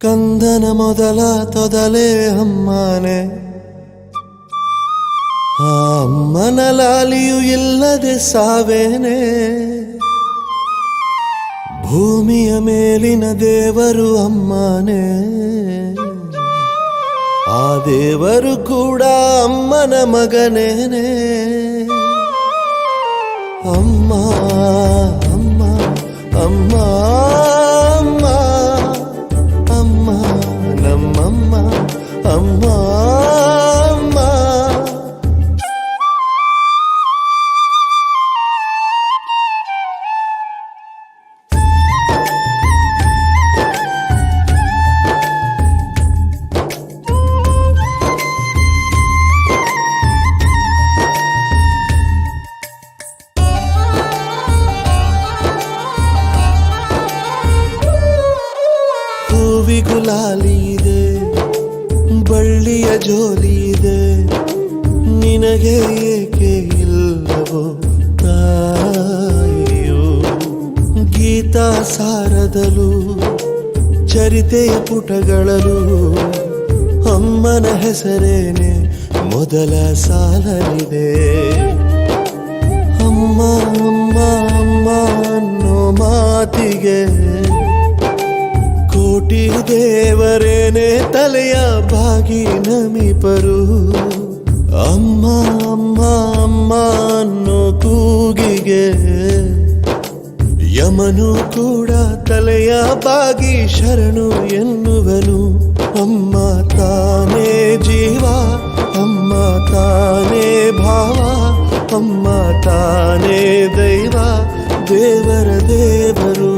ಕಂದನ ಮೊದಲ ತೊದಲೇ ಅಮ್ಮನೆ, ಆ ಅಮ್ಮನ ಲಾಲಿಯು ಇಲ್ಲದೆ ಸಾವೇನೆ. ಭೂಮಿಯ ಮೇಲಿನ ದೇವರು ಅಮ್ಮನೆ, ಆ ದೇವರು ಕೂಡ ಅಮ್ಮನ ಮಗನೇನೆ. ಅಮ್ಮ ಅಮ್ಮ ಅಮ್ಮ ಅಮ್ಮ ಅಮ್ಮ ನಮ್ಮಮ್ಮ ಅಮ್ಮ ಅಮ್ಮ. ಹೂವಿಗೂ ಲಾಲಿ ಇದೆ, ಬಳ್ಳಿಯ ಜೋಲಿ ಇದೆ, ನಿನಗೆ ಏಕೆ ಇಲ್ಲವೋ ತಾಯಿಯೋ. ಗೀತಾ ಸಾರದಲು ಚರಿತೆಯ ಪುಟಗಳಲು ಅಮ್ಮನ ಹೆಸರೇನೆ ಮೊದಲ ಸಾಲಲಿದೆ. ಅಮ್ಮ ಅಮ್ಮ ಅಮ್ಮ ಅನ್ನೋ ಮಾತಿಗೆ ಕೋಟಿ ದೇವರೇನೆ ತಲೆಯ ಬಾಗಿ ನಮಿಪರು. ಅಮ್ಮ ಅಮ್ಮ ಅಮ್ಮ ಅನ್ನೋ ಕೂಗಿಗೆ ಯಮನು ಕೂಡ ತಲೆಯ ಬಾಗಿ ಶರಣು ಎನ್ನುವನು. ಅಮ್ಮ ತಾನೇ ಜೀವ, ಅಮ್ಮ ತಾನೇ ಭಾವ, ಅಮ್ಮ ತಾನೇ ದೈವ, ದೇವರ ದೇವರು.